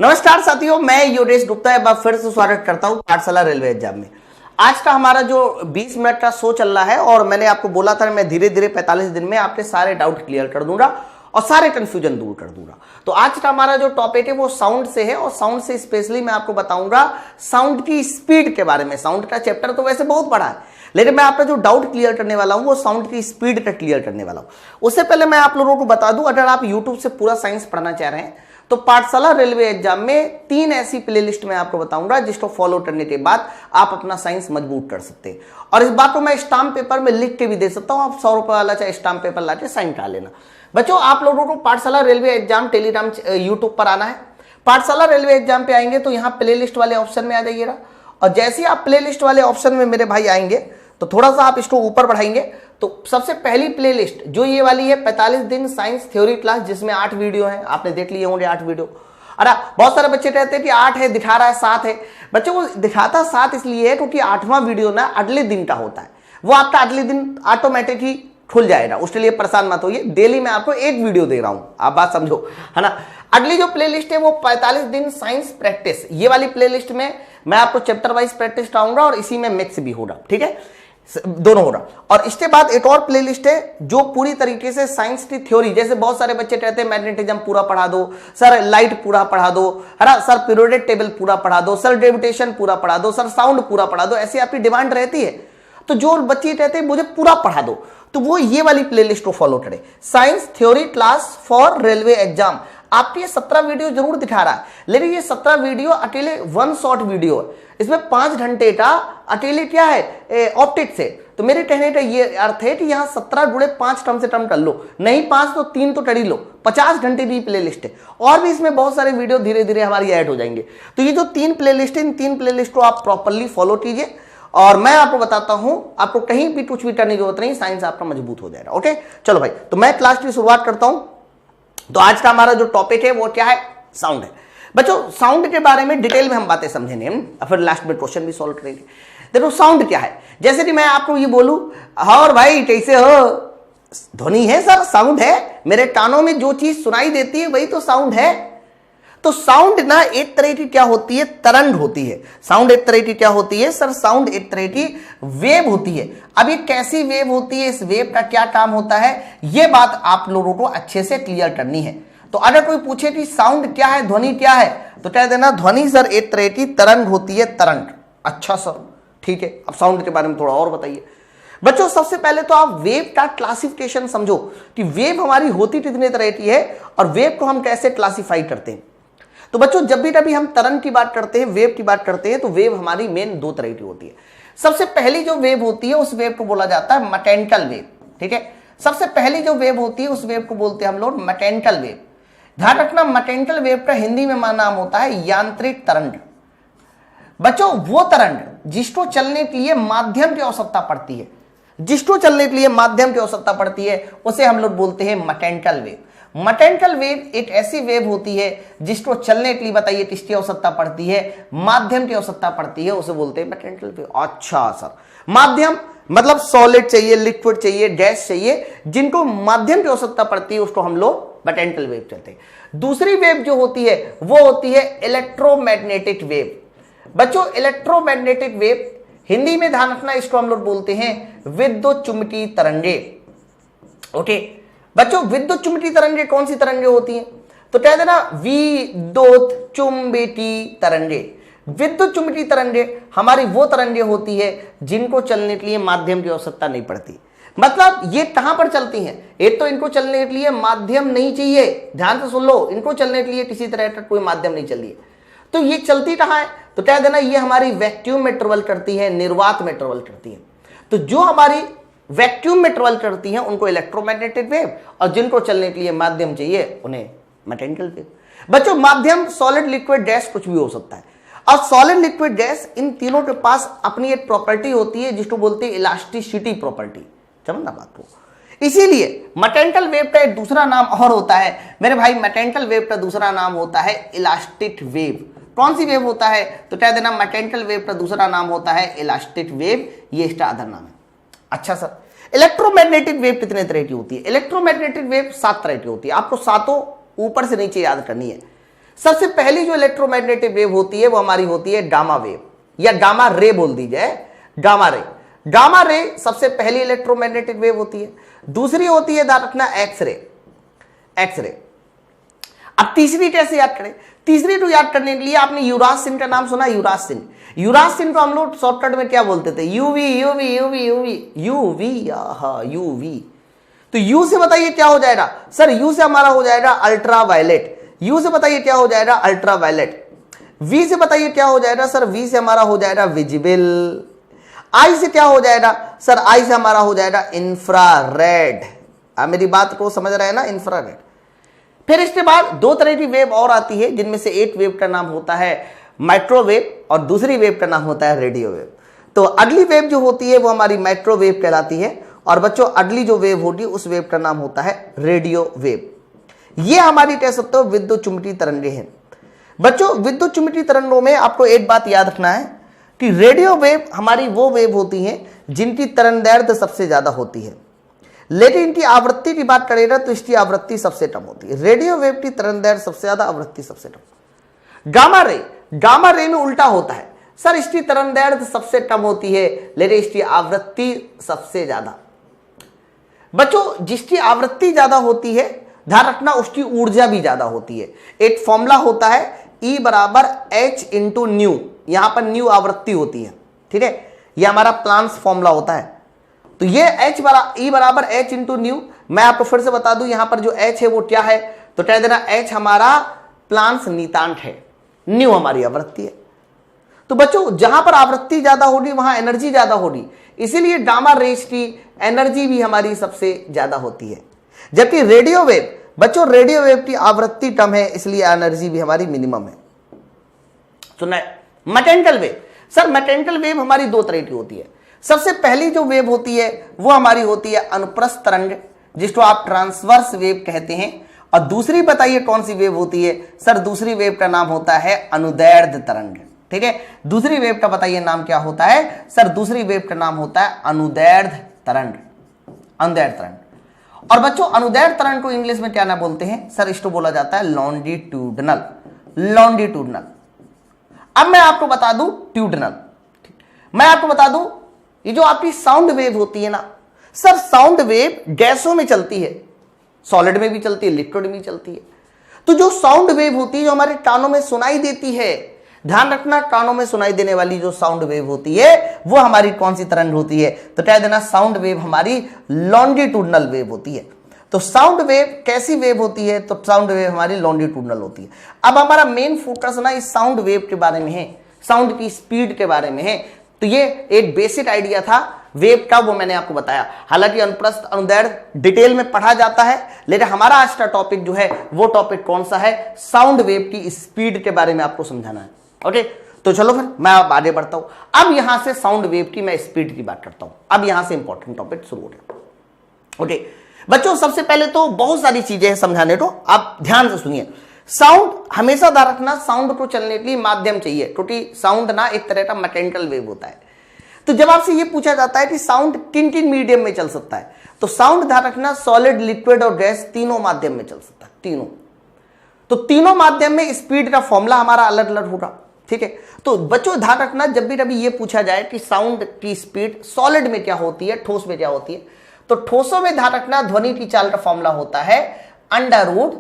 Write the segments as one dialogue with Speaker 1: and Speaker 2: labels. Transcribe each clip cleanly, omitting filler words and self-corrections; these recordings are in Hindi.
Speaker 1: नमस्कार साथियों, मैं योगेश गुप्ता एक बार फिर से स्वागत करता हूं पाठशाला रेलवे एग्जाम में। आज का हमारा जो 20 मिनट का शो चल रहा है और मैंने आपको बोला था मैं धीरे धीरे 45 दिन में आपके सारे डाउट क्लियर कर दूंगा और सारे कंफ्यूजन दूर कर दूंगा। तो आज का हमारा जो टॉपिक है वो साउंड से है और साउंड से स्पेशली मैं आपको बताऊंगा साउंड की स्पीड के बारे में। साउंड का चैप्टर तो वैसे बहुत बड़ा है, लेकिन मैं आपका जो डाउट क्लियर करने वाला हूं वो साउंड की स्पीड का क्लियर करने वाला हूं। उससे पहले मैं आप लोगों को बता दूं, अगर आप यूट्यूब से पूरा साइंस पढ़ना चाह रहे हैं तो पाठशाला रेलवे एग्जाम में 3 ऐसी प्लेलिस्ट मैं आपको बताऊंगा जिसको फॉलो करने के बाद आप अपना साइंस मजबूत कर सकते हैं। और इस बात को मैं स्टाम्प पेपर में लिख के भी दे सकता हूं, आप 100 रुपए वाला चाहे स्टाम्प पेपर लाके साइन करा लेना। बच्चों, आप लोगों को पाठशाला रेलवे एग्जाम टेलीग्राम यूट्यूब पर आना है। पाठशाला रेलवे एग्जाम पे आएंगे तो यहाँ प्ले लिस्ट वाले ऑप्शन में आ जाइएगा और जैसे ही आप प्ले लिस्ट वाले ऑप्शन में मेरे भाई आएंगे तो थोड़ा सा आप इसको ऊपर बढ़ाएंगे तो सबसे पहली प्लेलिस्ट जो ये वाली है 45 दिन साइंस थ्योरी क्लास, जिसमें 8 वीडियो हैं। आपने देख लिए होंगे 8 वीडियो। अरे बहुत सारे बच्चे कहते हैं कि 8 है, दिखा रहा है 7 है। बच्चों को दिखाता 7 इसलिए है क्योंकि 8वां वीडियो ना अगले दिन का होता है, वो आपका अगले दिन ऑटोमेटिक ही खुल जाएगा, उसके लिए परेशान मत होइए। डेली मैं आपको एक वीडियो दे रहा हूं, आप बात समझो, है ना। अगली जो प्लेलिस्ट है वो 45 दिन साइंस प्रैक्टिस, ये वाली प्लेलिस्ट में मैं आपको चैप्टर वाइज प्रैक्टिस कराऊंगा और इसी में मिक्स भी होगा, ठीक है, दोनों हो रहा। और इसके बाद एक और प्लेलिस्ट है जो पूरी तरीके से साइंस की थ्योरी, जैसे बहुत सारे बच्चे कहते हैं मैग्नेटिज्म पूरा पढ़ा दो सर, लाइट पूरा पढ़ा दो, है ना सर, पीरियोडिक टेबल पूरा पढ़ा दो सर, ग्रेविटेशन पूरा पढ़ा दो सर, साउंड पूरा पढ़ा दो, ऐसी आपकी डिमांड रहती है। तो जो बच्चे कहते हैं मुझे पूरा पढ़ा दो तो वो ये वाली प्लेलिस्ट को फॉलो करे, science theory class for railway exam. आपके ये 17 वीडियो जरूर दिखा रहा है, लेकिन ये 17 वीडियो अकेले वन शॉट वीडियो है। इसमें 5 घंटे का अकेले क्या है ऑप्टिक्स है। तो मेरे कहने का ये अर्थ है कि यहाँ 17 जुड़े 5 कम से कम कर लो, नहीं 5 तो 3 तो कर ही लो। 50 घंटे की प्लेलिस्ट है और भी इसमें बहुत सारे वीडियो धीरे धीरे हमारी ऐड हो जाएंगे। तो ये जो 3 प्लेलिस्ट है, इन 3 प्लेलिस्ट को आप प्रॉपरली फॉलो कीजिए और मैं आपको बताता हूं, आपको कहीं भी कुछ भी करने की जरूरत नहीं, साइंस आपका मजबूत हो जाएगा। ओके चलो भाई, तो मैं क्लास की शुरुआत करता हूं। तो आज का हमारा जो टॉपिक है वो क्या है, साउंड है। बच्चों, साउंड के बारे में डिटेल में हम बातें समझेंगे और फिर लास्ट में क्वेश्चन भी सॉल्व करेंगे। देखो साउंड क्या है, जैसे कि मैं आपको ये बोलूं, और भाई कैसे हो, ध्वनि है सर, साउंड है, मेरे कानों में जो चीज सुनाई देती है वही तो साउंड है। तो साउंड ना एक तरह की क्या होती है, तरंग होती है। साउंड एक तरह की क्या होती है सर, साउंड एक तरह की वेव होती है। अब ये कैसी वेव होती है, इस वेव का क्या काम होता है, ये बात आप लोगों को अच्छे से क्लियर करनी है। तो अगर कोई पूछे कि साउंड क्या है, ध्वनि क्या है, तो कह देना ध्वनि सर एक तरह की तरंग होती है, तरंग। अच्छा सर ठीक है, अब साउंड के बारे में थोड़ा और बताइए। बच्चों, सबसे पहले तो आप वेव का क्लासिफिकेशन समझो कि वेव हमारी होती कितने तरह की है और वेव को हम कैसे क्लासिफाई करते हैं। तो बच्चों, जब भी कभी हम तरंग की बात करते हैं, वेव की बात करते हैं, तो वेव हमारी मेन 2 तरह की होती है। सबसे पहली जो वेव होती है उस वेव को बोला जाता है मैकेनिकल वेव, ठीक है। सबसे पहली जो वेव होती है उस वेव को बोलते हैं हम लोग मैकेनिकल वेव। ध्यान रखना, मैकेनिकल वेव का हिंदी में नाम होता है यांत्रिक तरंग। बच्चों, वो तरंग जिसको चलने के लिए माध्यम की आवश्यकता पड़ती है, जिसको चलने के लिए माध्यम की आवश्यकता पड़ती है उसे हम लोग बोलते हैं मैकेनिकल वेव। मैकेनिकल वेव एक ऐसी वेव होती है जिसको चलने के लिए, बताइए किसकी आवश्यकता पड़ती है, माध्यम की आवश्यकता पड़ती है, उसे बोलते हैं मैकेनिकल वेव। अच्छा सर, माध्यम मतलब सॉलिड चाहिए, लिक्विड चाहिए, गैस चाहिए, जिनको माध्यम की आवश्यकता पड़ती है उसको हम लोग मैकेनिकल वेव कहते हैं। दूसरी वेव जो होती है वो होती है इलेक्ट्रोमैग्नेटिक वेव। बच्चों, इलेक्ट्रोमैग्नेटिक वेव हिंदी में ध्यान रखना इसको हम लोग बोलते हैं विद्युत चुंबकीय तरंगे। ओके बच्चों, विद्युत चुंबकीय तरंगे कौन सी तरंगे होती हैं, तो कह देना विद्युत चुंबकीय तरंगे। विद्युत चुंबकीय तरंगे हमारी वो तरंगे होती है जिनको चलने के लिए माध्यम की आवश्यकता नहीं पड़ती। मतलब ये कहां पर चलती हैं, एक तो इनको चलने के लिए माध्यम नहीं चाहिए, ध्यान से सुन लो, इनको चलने के लिए किसी तरह का कोई माध्यम नहीं चाहिए। तो ये चलती कहां है, तो कह देना ये हमारी वैक्यूम में ट्रेवल करती है, निर्वात में ट्रेवल करती है। तो जो हमारी वैक्यूम में ट्रेवल करती हैं उनको इलेक्ट्रोमैग्नेटिक वेव और जिनको चलने के लिए माध्यम चाहिए उन्हें मैकेनिकल वेव। बच्चों, माध्यम सॉलिड, लिक्विड, गैस कुछ भी हो सकता है। और सॉलिड, लिक्विड, गैस इन तीनों के पास अपनी एक प्रॉपर्टी होती है जिसको बोलते हैं इलास्टिसिटी प्रॉपर्टी। समझना बात को, इसीलिए मैकेनिकल वेव का एक दूसरा नाम और होता है मेरे भाई, मैकेनिकल वेव का दूसरा नाम होता है इलास्टिक वेव। कौन सी वेव होता है, तो कह देना मैकेनिकल वेव का दूसरा नाम होता है इलास्टिक वेव, ये इसका अदर नाम है। अच्छा सर, इलेक्ट्रोमैग्नेटिक वेव कितने तरह की होती है, इलेक्ट्रोमैग्नेटिक वेव 7 तरह की होती है। आपको सातों ऊपर से नीचे याद करनी है। सबसे पहली जो इलेक्ट्रोमैग्नेटिक वेव होती है वो हमारी होती है गामा वेव, या गामा रे बोल दी जाए, गामा रे। गामा रे सबसे पहली इलेक्ट्रोमैग्नेटिक वेव होती है। दूसरी होती है ध्यान रखना एक्सरे, एक्सरे। अब तीसरी कैसे याद करें? तीसरी तो याद करने के लिए आपने युवराज सिंह का नाम सुना? युवराज सिंह, युवराज सिंह को हम लोग शॉर्टकट में क्या बोलते थे? UV, UV, UV, UV, UV, हाँ यूवी। तो यू से बताइए क्या हो जाएगा सर? यू से हमारा हो जाएगा अल्ट्रा वायलेट। यू से बताइए क्या हो जाएगा? Ultra violet. वी से बताइए क्या हो जाएगा सर? वी से हमारा हो जाएगा विजिबल। आई से क्या हो जाएगा सर? आई से हमारा हो जाएगा इंफ्रारेड। आप मेरी बात को समझ रहे हैं ना? इंफ्रारेड। फिर इसके बाद दो तरह की वेव और आती है, जिनमें से एक वेव का नाम होता है माइक्रोवेव और दूसरी वेव का नाम होता है रेडियो वेव। तो अगली वेव जो होती है वो हमारी माइक्रोवेव कहलाती है, और बच्चों अगली जो वेव होगी उस वेव का नाम होता है रेडियो वेव। ये हमारी कह सकते हो विद्युत चुम्बकीय तरंगें हैं। बच्चों विद्युत चुम्बकीय तरंगों में आपको एक बात याद रखना है कि रेडियो वेव हमारी वो वेव होती हैं जिनकी तरंगदैर्घ्य सबसे ज्यादा होती है, लेकिन इनकी आवृत्ति की बात करेगा तो इसकी आवृत्ति सबसे कम होती है। रेडियो वेव की तरंगदैर्घ्य सबसे ज्यादा, आवृत्ति सबसे कम। गामा रे, गामा रे में उल्टा होता है सर, इसकी तरंगदैर्घ्य सबसे कम होती है लेकिन इसकी आवृत्ति सबसे ज्यादा। बच्चों जिसकी आवृत्ति ज्यादा होती है ध्यान रखना उसकी ऊर्जा भी ज्यादा होती है। एक फॉर्मूला होता है E बराबर H इंटू न्यू, यहां पर न्यू आवृत्ति होती है, ठीक है, यह हमारा प्लांक्स फॉर्मूला होता है। तो ये E बराबर H इंटू न्यू। मैं आपको फिर से बता दूं यहां पर जो H है वो क्या है, तो कह देना H हमारा प्लांक्स नियतांक है, न्यू हमारी आवृत्ति है। तो बच्चों जहां पर आवृत्ति ज्यादा होगी वहां एनर्जी ज्यादा होगी, इसीलिए गामा रेज की एनर्जी भी हमारी सबसे ज्यादा होती है। जबकि रेडियो वेव, बच्चों रेडियो वेव की आवृत्ति कम है इसलिए एनर्जी भी हमारी मिनिमम है। सुना है? Mechanical wave, sir mechanical wave हमारी दो तरह की होती है। सबसे पहली जो वेव होती है वो हमारी होती है अनुप्रस्थ तरंग, जिसको आप ट्रांसवर्स वेव कहते हैं। और दूसरी बताइए कौन सी वेव होती है? सर दूसरी वेव का नाम होता है अनुदैर्ध्य तरंग, ठीक है। दूसरी वेव का बताइए नाम क्या होता है? सर दूसरी वेव का नाम होता है अनुदैर्ध्य तरंग, अनुदैर्ध्य तरंग। और बच्चों अनुदैर्ध्य तरंग को इंग्लिश में क्या ना बोलते हैं? सर इसको बोला जाता है लॉन्जिट्यूडनल, लॉन्जिट्यूडनल। अब मैं आपको बता दूं ट्यूडनल, मैं आपको बता दूं ये जो आपकी साउंड वेव होती है ना सर, साउंड वेव गैसों में चलती है, सॉलिड में भी चलती है, लिक्विड में भी चलती है। तो जो साउंड वेव होती है जो हमारे कानों में सुनाई देती है, ध्यान रखना कानों में सुनाई देने वाली जो साउंड वेव होती है वो हमारी कौन सी तरंग होती है? तो कह देना साउंड वेव हमारी लॉन्जिट्यूडनल वेव होती है। तो साउंड वेव कैसी वेव होती है? तो साउंड वेव हमारी लॉन्जिट्यूडनल होती है। अब हमारा मेन फोकस ना इस साउंड वेव के बारे में है, साउंड की स्पीड के बारे में है। तो ये एक बेसिक आइडिया था वेव का, वो मैंने आपको बताया। हालांकि अनुप्रस्थ अनुदैर्ध्य डिटेल में पढ़ा जाता है, लेकिन हमारा आज का टॉपिक जो है वो टॉपिक कौन सा है? साउंड वेव की स्पीड के बारे में आपको समझाना है। ओके, तो चलो फिर मैं अब आगे बढ़ता हूं। अब यहां से साउंड वेव की मैं स्पीड की बात करता हूं। अब यहां से इंपॉर्टेंट टॉपिक शुरू हो गया। ओके बच्चों, सबसे पहले तो बहुत सारी चीजें हैं समझाने को, आप ध्यान से सुनिए। साउंड हमेशा ध्यान रखना, साउंड को चलने के लिए माध्यम चाहिए, क्योंकि साउंड ना एक तरह का मैकेनिकल वेव होता है। तो जब आपसे ये पूछा जाता है कि साउंड किन किन मीडियम में चल सकता है, तो साउंड ध्यान रखना सॉलिड, लिक्विड और गैस तीनों माध्यम में चल सकता है, तीनों। तो तीनों माध्यम में स्पीड का फॉर्मूला हमारा अलग अलग होगा, ठीक है। तो बच्चों ध्यान रखना जब भी कभी ये पूछा जाए कि साउंड की स्पीड सॉलिड में क्या होती है, ठोस में क्या होती है, तो ठोसों में ध्यान रखना ध्वनि की चाल का फॉर्मूला होता है अंडर रूट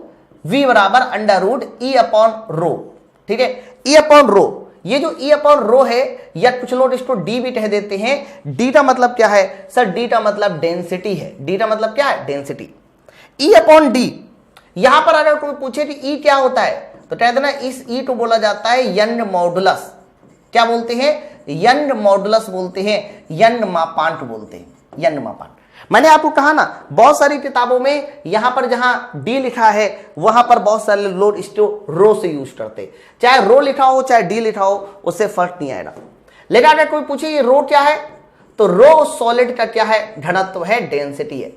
Speaker 1: V बराबर under root E upon rho, ठीक है, E अपॉन रो। ये जो E अपॉन रो है या कुछ लोग इसको D भी कह देते हैं। D का मतलब क्या है? सर D का मतलब डेंसिटी है। D का मतलब क्या है? डेंसिटी। E अपॉन D, यहां पर अगर कोई पूछे कि E क्या होता है तो कह देना इस E को बोला जाता है यंग मॉडुलस। क्या बोलते हैं? यंग मॉडुलस बोलते हैं, यंग मापांक बोलते हैं, यंग मापांक। मैंने आपको कहा ना बहुत सारी किताबों में यहां पर जहां डी लिखा है वहां पर बहुत सारे लोग इसको रो से यूज करते, चाहे रो लिखा हो चाहे डी लिखा हो उससे फर्क नहीं आएगा। लेकिन अगर कोई पूछे ये रो क्या है, तो रो सॉलिड का क्या है? घनत्व है, डेंसिटी है।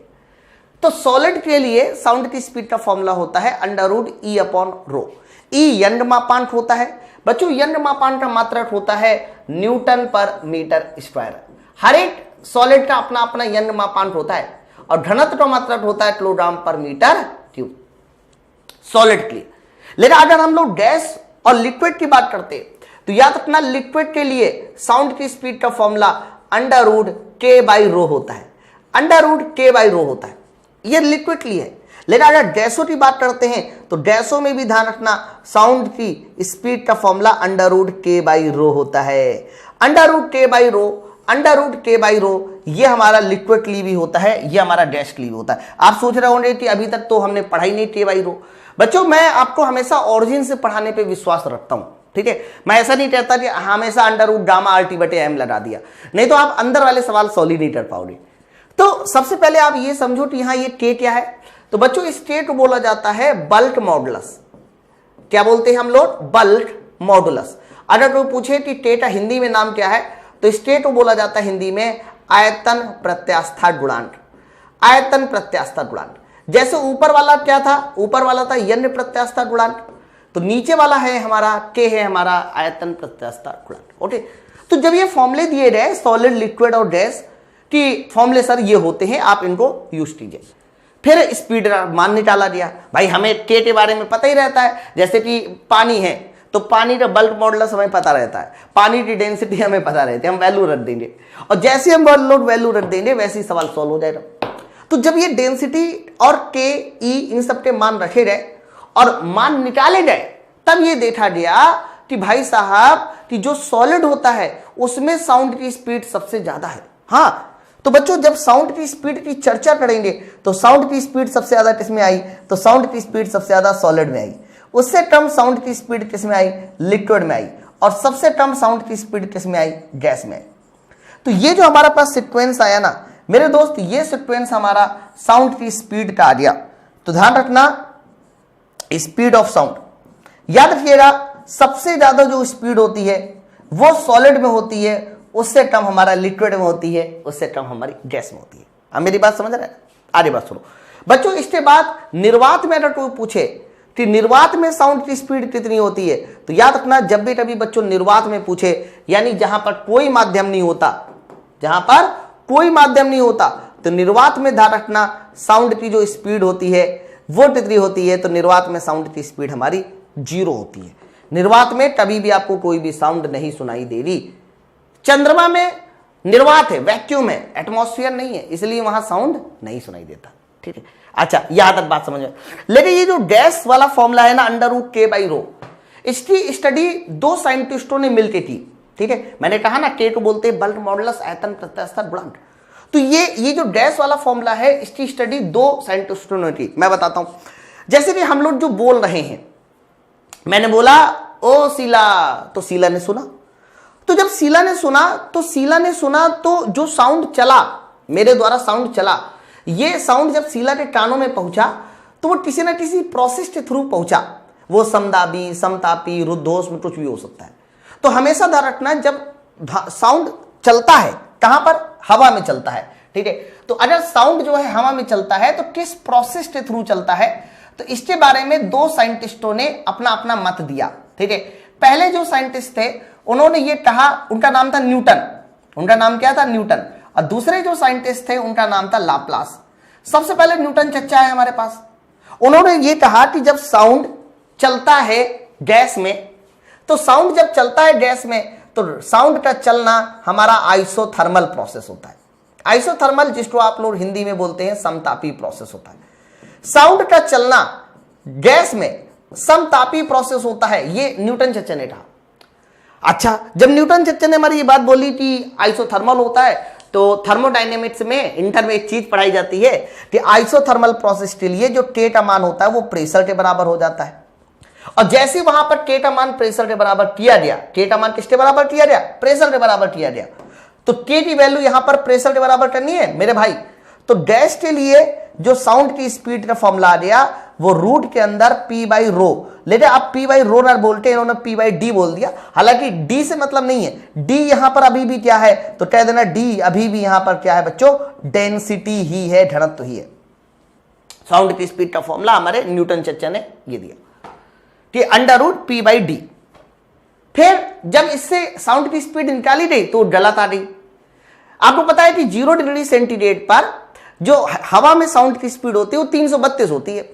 Speaker 1: तो सॉलिड के लिए साउंड की स्पीड का फॉर्मूला होता है under root E upon rho. E Young मापांक होता है बच्चों, यंग मापांक का मात्रक होता है न्यूटन पर मीटर स्क्वायर। हर एक सॉलिड का अपना अपना यंग मापांक होता है और घनत्व का मात्रक होता है किलोग्राम पर मीटर क्यूब सॉलिड के लिए। लेकिन अगर हम लोग गैस और लिक्विड की बात करते हैं तो याद रखना लिक्विड के लिए साउंड की स्पीड का फॉर्मूला अंडर रूट के बाई रो होता है, अंडर रूट के बाई रो होता है, ये लिक्विड के लिए है। लेकिन अगर गैसों की बात करते हैं तो गैसों में भी ध्यान रखना साउंड की स्पीड का फॉर्मूला अंडर रूट के बाई रो होता है। अंडर रूट के बाई रो, अंडर रूट के बाई रो, ये हमारा लिक्विड के लिए भी होता है, ये हमारा गैस के लिए भी होता है। आप सोच रहे होंगे कि अभी तक तो हमने पढ़ाई नहीं के बाई रो। बच्चों मैं आपको हमेशा ओरिजिन से पढ़ाने पे विश्वास रखता हूं, ठीक है। मैं ऐसा नहीं कहता कि हमेशा under root gamma R T बटे एम लगा दिया, नहीं तो आप अंदर वाले सवाल सॉल्व ही नहीं कर पाओगे। तो सबसे पहले आप ये समझो कि यहां ये के क्या है। तो बच्चों इस के को बोला जाता है बल्क मॉडुलस। क्या बोलते हैं हम लोग? Bulk modulus. अगर कोई पूछे कि के का हिंदी में नाम क्या है तो इस के को बोला जाता है हिंदी में आयतन प्रत्यास्था गुणांक। आयतन प्रत्यास्था गुणांक। जैसे ऊपर वाला क्या था? ऊपर वाला था यन्य प्रत्यास्था गुणांक, तो नीचे वाला है हमारा के है हमारा आयतन प्रत्यास्था गुणांक। ओके, तो जब ये फॉर्मूले दिए गए सॉलिड लिक्विड और गैस की फॉर्मूले सर ये होते हैं, आप इनको यूज कीजिए। फिर स्पीड मान निकाला दिया। भाई हमें के बारे में पता ही रहता है, जैसे कि पानी है तो पानी का बल्क मॉडुलस हमें पता रहता है, पानी की डेंसिटी हमें पता रहती है, हम वैल्यू रख देंगे और जैसे हम लोग वैल्यू रख देंगे वैसे ही सवाल सॉल्व हो जाएगा। तो जब ये डेंसिटी और के ई इन सब के मान रखे गए और मान निकाले गए तब ये देखा गया कि भाई साहब कि जो सॉलिड होता है उसमें साउंड की स्पीड सबसे ज्यादा है। हाँ, तो बच्चों जब साउंड की स्पीड की चर्चा करेंगे तो साउंड की स्पीड सबसे ज्यादा किसमें आई? तो साउंड की स्पीड सबसे ज्यादा सॉलिड में आई। उससे कम साउंड की स्पीड किसमें आई? लिक्विड में आई। और सबसे कम साउंड की स्पीड किसमें आई? गैस में आई। तो ये जो हमारा पास सीक्वेंस आया ना मेरे दोस्त, ये सीक्वेंस हमारा साउंड की स्पीड का आ गया। तो ध्यान रखना स्पीड ऑफ साउंड, याद रखिएगा सबसे ज्यादा जो स्पीड होती है वो सॉलिड में होती है, उससे कम हमारा लिक्विड में होती है, उससे कम हमारी गैस में होती है। अब मेरी बात समझ रहे हैं? आगे बात सुनो बच्चों। इसके बाद निर्वात में अगर कोई पूछे कि निर्वात में साउंड की स्पीड कितनी होती है तो याद रखना जब भी कभी बच्चों निर्वात में पूछे यानी जहां पर कोई माध्यम नहीं होता, जहां पर कोई माध्यम नहीं होता तो निर्वात में ध्यान रखना साउंड की जो स्पीड होती है वो कितनी होती है? तो निर्वात में साउंड की स्पीड हमारी 0 होती है। निर्वात में कभी भी आपको कोई भी साउंड नहीं सुनाई दे रही। चंद्रमा में निर्वात है, वैक्यूम है, एटमॉस्फेयर नहीं है, इसलिए वहां साउंड नहीं सुनाई देता। ठीक है, अच्छा यहां तक बात समझ में। लेकिन ये जो गैस वाला फॉर्मूला है ना अंडर रूट के बाई रो, इसकी स्टडी 2 साइंटिस्टों ने मिलकर की। ठीक है, मैंने कहा ना के को बोलते हैं बल्क मॉडुलस आयतन प्रत्यास्था गुणांक। तो ये जो गैस वाला फॉर्मूला है इसकी स्टडी 2 साइंटिस्टों ने की। मैं बताता हूं, जैसे कि हम लोग जो बोल रहे हैं, मैंने बोला ओ शीला, तो शीला ने सुना। तो जब शीला ने सुना तो जो साउंड चला, मेरे द्वारा साउंड चला, ये साउंड जब शीला के कानों में पहुंचा तो वो किसी ना किसी प्रोसेस के थ्रू पहुंचा। वो समदाबी, समतापी, रुद्धोष में कुछ भी हो सकता है। तो हमेशा ध्यान रखना जब साउंड चलता है कहां पर? हवा में चलता है। ठीक है, तो अगर साउंड जो है हवा में चलता है तो किस प्रोसेस के थ्रू चलता है? तो इसके बारे में 2 साइंटिस्टों ने अपना अपना मत दिया। ठीक है, पहले जो साइंटिस्ट थे उन्होंने ये कहा, उनका नाम था न्यूटन। उनका नाम क्या था? न्यूटन। और दूसरे जो साइंटिस्ट थे उनका नाम था लाप्लास। सबसे पहले न्यूटन चर्चा है हमारे पास। उन्होंने ये कहा कि जब साउंड चलता है गैस में, तो साउंड जब चलता है गैस में तो साउंड का चलना हमारा आइसोथर्मल प्रोसेस होता है। आइसोथर्मल जिसको आप लोग हिंदी में बोलते हैं समतापी प्रोसेस होता है। साउंड का चलना गैस में समतापी प्रोसेस होता है, ये न्यूटन चर्चा ने कहा। अच्छा, जब न्यूटन चर्चा ने हमारी ये बात बोली कि आइसोथर्मल होता है तो थर्मोडायनेमिक्स में इंटर में एक चीज पढ़ाई जाती है कि आइसोथर्मल प्रोसेस के लिए जो के का मान होता है वो प्रेशर के बराबर हो जाता है। और जैसे वहां पर के का मान प्रेशर के बराबर किया गया, के का मान किसके बराबर किया गया? प्रेशर के बराबर किया गया। तो के की वैल्यू यहां पर प्रेशर के बराबर करनी है मेरे भाई। तो गैस के लिए जो साउंड की स्पीड का फॉर्मूला आ गया वो रूट के अंदर पी बाई रो, लेकिन आप पी बाई रो ना बोलते, इन्होंने पी बाई डी बोल दिया। हालांकि डी से मतलब नहीं है, डी यहां पर अभी भी क्या है? तो कह देना डी अभी भी यहां पर क्या है बच्चों? डेंसिटी ही है, घनत्व ही है। साउंड की स्पीड का फॉर्मूला हमारे न्यूटन चर्चा ने ये दिया कि under root P by D. फिर जब इससे साउंड की स्पीड निकाली गई तो गलत आ गई। आपको पता है कि 0 डिग्री सेंटीग्रेड पर जो हवा में साउंड की स्पीड होती है वो 332 होती है।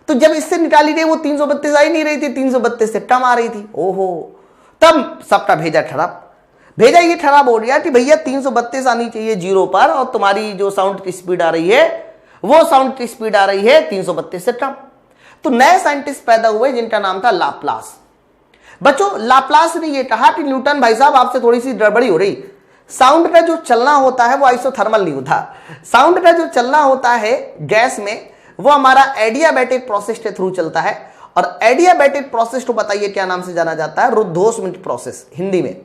Speaker 1: तो जब इससे निकाली गई वो 332 आ ही नहीं रही थी, 332 से कम आ रही थी। ओहो, तब सबका भेजा खराब, भेजा ये खराब हो गया कि भैया 332 आनी चाहिए जीरो पर, और तुम्हारी जो साउंड की स्पीड आ रही है वो साउंड की स्पीड आ रही है 332 से कम। तो नए साइंटिस्ट पैदा हुए जिनका नाम था लाप्लास। बच्चों, लाप्लास ने ये कहा कि न्यूटन भाई साहब आपसे थोड़ी सी गड़बड़ी हो रही, साउंड का जो चलना होता है वो आइसोथर्मल नहीं होता, साउंड का जो चलना होता है गैस में वो हमारा एडियाबैटिक प्रोसेस के थ्रू चलता है। और एडियाबैटिक प्रोसेस को बताइए क्या नाम से जाना जाता है? रुद्धोष्म प्रोसेस हिंदी में।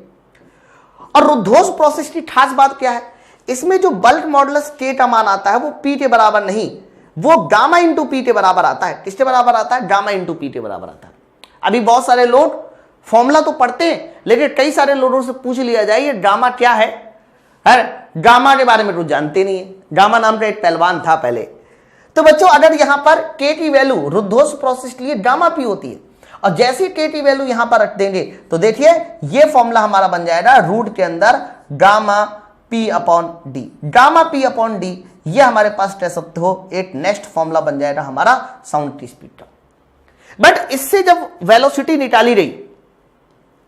Speaker 1: और रुद्धोष्म प्रोसेस की खास बात क्या है? इसमें जो बल्क मॉडुलस के का मान आता है वो पी के बराबर नहीं, वो गामा इंटू पी के बराबर आता है। किसके बराबर आता है? गामा इंटू पी के बराबर आता है। अभी बहुत सारे लोग फॉर्मूला तो पढ़ते हैं, लेकिन कई सारे लोगों से पूछ लिया जाए ये गामा क्या है, गामा के बारे में कुछ जानते नहीं है। गामा नाम का एक पहलवान था पहले। तो बच्चों, अगर यहां पर के की वैल्यू रुद्धोष्म प्रोसेस के लिए गामा पी होती है, और जैसे के की वैल्यू यहां पर रख देंगे तो देखिए ये फॉर्मूला हमारा बन जाएगा रूट के अंदर gamma P upon D. Gamma P upon D ये हमारे पास कह सकते हो एक नेक्स्ट फॉर्मूला बन जाएगा हमारा साउंड की स्पीड का। बट इससे जब वेलोसिटी निकाली गई,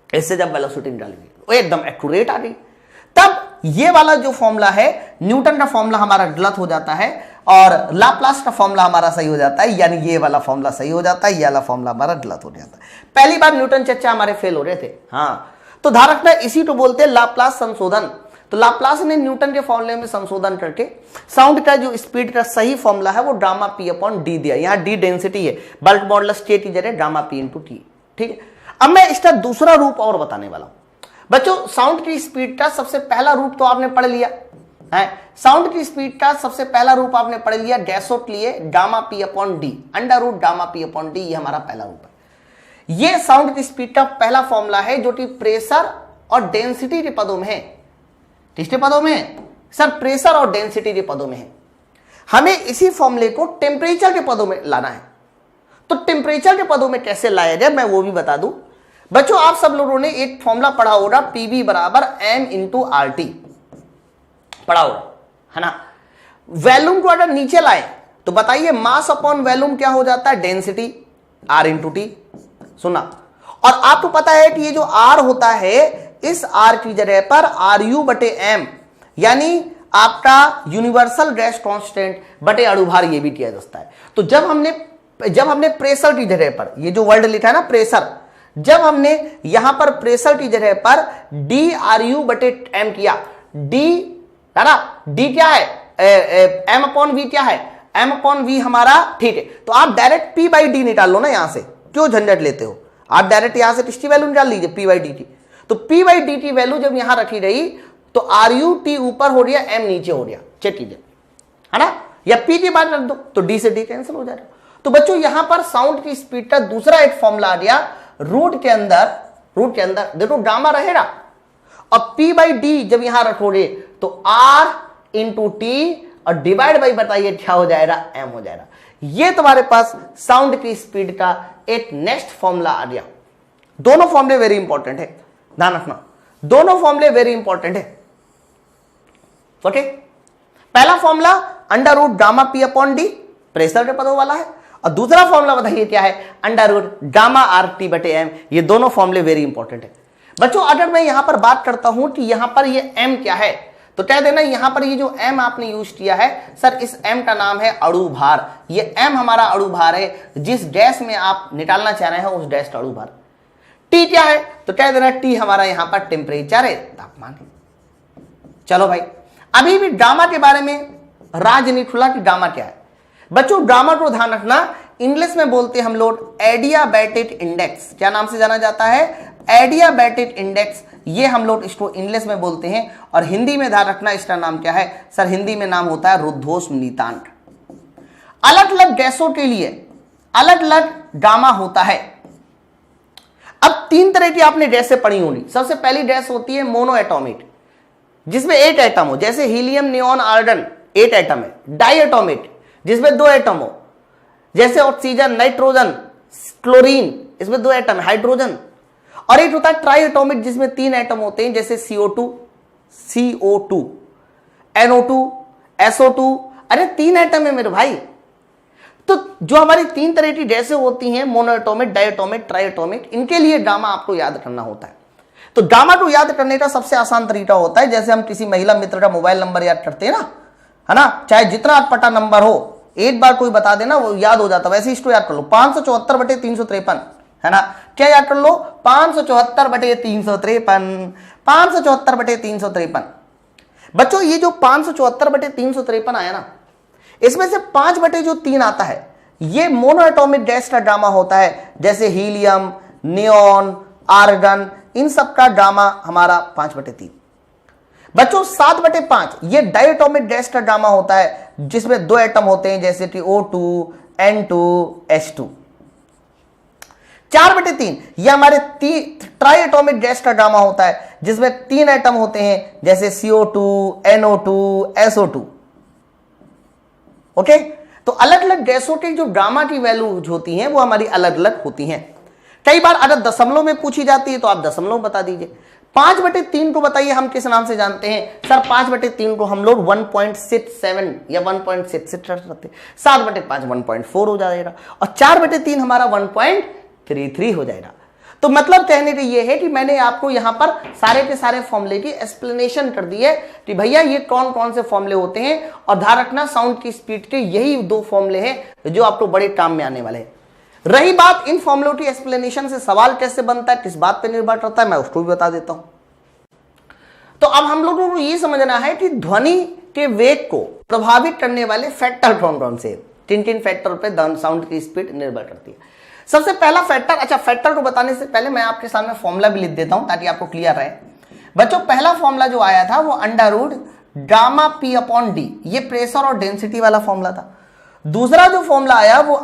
Speaker 1: वो एकदम एक्यूरेट आ गई, तब ये वाला जो फॉर्मूला है न्यूटन का फॉर्मूला हमारा गलत हो जाता है और लाप्लास का फॉर्मूला हमारा सही हो जाता है, यानी ये वाला फॉर्मूला सही हो जाता है, ये वाला फॉर्मूला हमारा गलत हो जाता है। पहली बार न्यूटन चर्चा हमारे फेल हो रहे थे। हाँ, तो ध्यान रखना, इसी को बोलते हैं लाप्लास संशोधन। तो लाप्लास ने न्यूटन के फॉर्मूले में संशोधन करके साउंड का जो स्पीड का सही फॉर्मूला है वो गामा पी अपॉन डी दिया। यहां डी डेंसिटी है, बल्क मॉडुलस के की जगह गामा पी इंटू टी। ठीक है, अब मैं इसका दूसरा रूप और बताने वाला हूं। बच्चों, साउंड की स्पीड का सबसे पहला रूप तो आपने पढ़ लिया है, साउंड की स्पीड का सबसे पहला रूप आपने पढ़ लिया गैसों के लिए gamma P upon D, under root gamma P upon D, ये हमारा पहला रूप है। ये साउंड की स्पीड का पहला फॉर्मूला है जो कि प्रेशर और डेंसिटी के पदों में है। किसके पदों में है सर? प्रेशर और डेंसिटी के पदों में है। हमें इसी फॉर्मूले को टेम्परेचर के पदों में लाना है। तो टेम्परेचर के पदों में कैसे लाया जाए मैं वो भी बता दूं। बच्चों, आप सब लोगों ने एक फॉर्मूला पढ़ा होगा, पीवी बराबर एम इंटू आर टी पढ़ा होगा, है ना? वॉल्यूम को अगर नीचे लाए तो बताइए मास अपॉन वॉल्यूम क्या हो जाता है? Density, R into T. सुना? और आपको पता है कि ये जो आर होता है इस आर की जगह पर आर यू बटे एम, यानी आपका यूनिवर्सल गैस कांस्टेंट बटे अणुभार ये भी किया जाता है। तो जब हमने प्रेशर की जगह पर ये जो वर्ड लिखा है ना प्रेशर, जब हमने यहां पर प्रेशर की जगह पर डी आर यू बटे एम किया, डी है ना, डी क्या है? एम अपॉन वी क्या है? एम अपॉन वी हमारा, ठीक है। तो आप डायरेक्ट पी बाई डी निकाल लो ना, यहां से क्यों झंझट लेते हो? आप डायरेक्ट यहां से किसकी वैल्यू निकाल लीजिए, पी बाई डी की। तो पी बाई डी की वैल्यू जब यहां रखी गई तो आर यू टी ऊपर हो गया, एम नीचे हो गया, चेक कीजिए, है ना? या पी की बात रख दो तो डी से डी कैंसिल हो जाएगा। तो बच्चों, यहां पर साउंड की स्पीड का दूसरा एक फॉर्मूला आ गया, रूट के अंदर देखो गामा रहेगा, और पी बाई डी जब यहां रखोगे तो आर इंटू टी और डिवाइड बाई बताइए क्या हो जाएगा? एम हो जाएगा। ये तुम्हारे पास साउंड की स्पीड का एक नेक्स्ट फॉर्मूला आ गया। दोनों फॉर्मूले वेरी इंपॉर्टेंट है, ध्यान रखना, दोनों फॉर्मूले वेरी इंपॉर्टेंट है। ओके, पहला formula under root gamma P upon D pressure के पदों वाला है, और दूसरा फॉर्मूला बताइए क्या है? Under root gamma R T बटे एम। ये दोनों फॉर्मूले वेरी इंपॉर्टेंट है। बच्चों, अगर मैं यहां पर बात करता हूं कि यहां पर ये एम क्या है, तो कह देना यहां पर ये जो एम आपने यूज किया है सर, इस एम का नाम है अणुभार। ये एम हमारा अणुभार है, जिस गैस में आप निकालना चाह रहे हैं उस गैस का अणुभार। टी क्या है? तो कह देना टी हमारा यहां पर टेम्परेचर है, तापमान है। चलो भाई, अभी भी गामा के बारे में राज नहीं खुला कि गामा क्या है। बच्चों, गामा को ध्यान रखना, इंग्लिश में बोलते हैं हम लोग एडियाबैटिक इंडेक्स। क्या नाम से जाना जाता है? Adiabatic index. ये हम लोग इसको इंग्लिश में बोलते हैं, और हिंदी में ध्यान रखना इसका नाम क्या है सर? हिंदी में नाम होता है रुद्धोष्म नीतांक। अलग अलग गैसों के लिए अलग अलग गामा होता है। अब तीन तरह की आपने गैसें पढ़ी होंगी। सबसे पहली गैस होती है मोनो एटॉमिक, जिसमें एक एटम हो, जैसे हीलियम नियोन आर्गन एक एटम है। डाई एटॉमिक, जिसमें दो एटम हो, जैसे ऑक्सीजन नाइट्रोजन क्लोरीन, इसमें दो एटम है, हाइड्रोजन। और एक होता है ट्राई एटॉमिक, जिसमें तीन एटम होते हैं, जैसे CO2 NO2 SO2। अरे तीन एटम है मेरे भाई। तो जो हमारी तीन तरह की डैशें होती हैं, मोनोएटॉमिक, डायटॉमिक, ट्राइएटॉमिक, इनके लिए गामा आपको याद करना होता है। तो गामा को याद करने का सबसे आसान तरीका होता है, जैसे हम किसी महिला मित्र का मोबाइल नंबर याद करते हैं ना, है ना, चाहे जितना अटपटा नंबर हो, एक बार कोई बता देना वो याद हो जाता है। वैसे इसको याद कर लो, 574/353, है ना, क्या याद कर लो, 574/353, 574/353। बच्चों ये जो 574/353 आया ना, इसमें से 5/3 आता है, ये मोनोएटॉमिक गैस का ड्रामा होता है, जैसे हीलियम, नियॉन, आर्गन, इन सब का ड्रामा हमारा 5/3। बच्चों 7/5 ये डायटॉमिक गैस का ड्रामा होता है, जिसमें 2 एटम होते हैं, जैसे कि O2, N2, H2। 4/3 ये हमारे ट्राइएटॉमिक गैस का ड्रामा होता है, जिसमें 3 एटम होते हैं, जैसे CO2, NO2, SO2। ओके, तो अलग अलग गैसों की जो ड्रामा की वैल्यूज होती हैं वो हमारी अलग अलग होती हैं। कई बार अगर दशमलव में पूछी जाती है तो आप दशमलव बता दीजिए। 5/3 को बताइए हम किस नाम से जानते हैं? सर 5/3 को हम लोग 1.67 या 1.66 रखते हैं। 7/5 1.4 हो जाएगा और 4/3 हमारा 1.33 हो जाएगा। तो मतलब कहने का ये है कि मैंने आपको यहां पर सारे के सारे फॉर्मूले की एक्सप्लेनेशन कर दी है कि भैया ये कौन कौन से फॉर्मूले होते हैं, और ध्यान रखना साउंड की स्पीड के यही 2 फॉर्मूले हैं जो आपको बड़े काम में आने वाले हैं। रही बात इन फॉर्मूलों की एक्सप्लेनेशन से सवाल कैसे बनता है, किस बात पर निर्भर करता है, मैं उसको भी बता देता हूं। तो अब हम लोगों को ये समझना है कि ध्वनि के वेग को प्रभावित करने वाले फैक्टर कौन कौन से, किन फैक्टर पे साउंड की स्पीड निर्भर करती है। सबसे पहला फैक्टर, अच्छा फैक्टर को बताने से पहले मैं आपके सामने फॉर्मूला भी लिख देता हूं ताकि आपको क्लियर रहे। बच्चों पहला फॉर्मूला जो आया था वो √γ/p/d, ये प्रेशर और डेंसिटी वाला फॉर्मूला था। दूसरा जो फॉर्मूला आया वो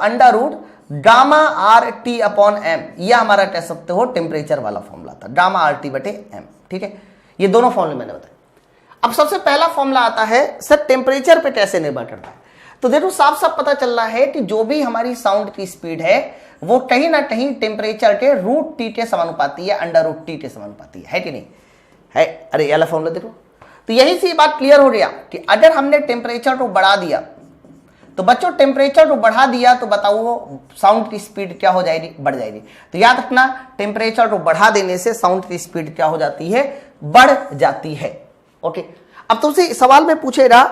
Speaker 1: √γ/RT/m, यह हमारा कह सकते हो टेम्परेचर वाला फॉर्मूला था, γ/RT/m। ठीक है, ये दोनों फॉर्मूले मैंने बताए। अब सबसे पहला फॉर्मूला आता है सर टेम्परेचर पे कैसे निर्भर करता है। तो देखो साफ साफ पता चल रहा है कि जो भी हमारी साउंड की स्पीड है वो कहीं ना कहीं टेम्परेचर के √T के समानुपाती है, √T के समानुपाती है कि नहीं है? अरे ये फॉर्मूला देखो, तो यही से बात क्लियर हो गया कि अगर हमने टेम्परेचर को बढ़ा दिया तो बच्चों टेम्परेचर को बढ़ा दिया तो बताओ साउंड की स्पीड क्या हो जाएगी, बढ़ जाएगी। तो याद रखना टेम्परेचर को बढ़ा देने से साउंड की स्पीड क्या हो जाती है, बढ़ जाती है। ओके, अब तुमसे सवाल में पूछेगा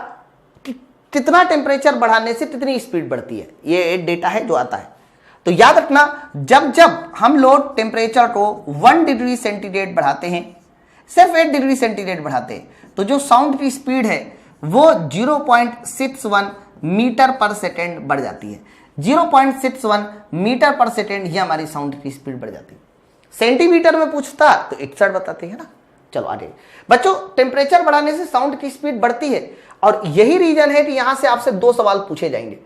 Speaker 1: कि कितना टेम्परेचर बढ़ाने से कितनी स्पीड बढ़ती है, ये एक डेटा है जो आता है। तो याद रखना जब जब हम लोग टेम्परेचर को 1 डिग्री सेंटीग्रेड बढ़ाते हैं, सिर्फ 1 डिग्री सेंटीग्रेड बढ़ाते हैं, तो जो साउंड की स्पीड है वो 0.61 मीटर पर सेकेंड बढ़ जाती है। 0.61 मीटर पर सेकेंड ही हमारी साउंड की स्पीड बढ़ जाती है। सेंटीमीटर में पूछता तो 61 बताते हैं ना। चलो आगे बच्चों, टेम्परेचर बढ़ाने से साउंड की स्पीड बढ़ती है और यही रीजन है कि यहां से आपसे 2 सवाल पूछे जाएंगे।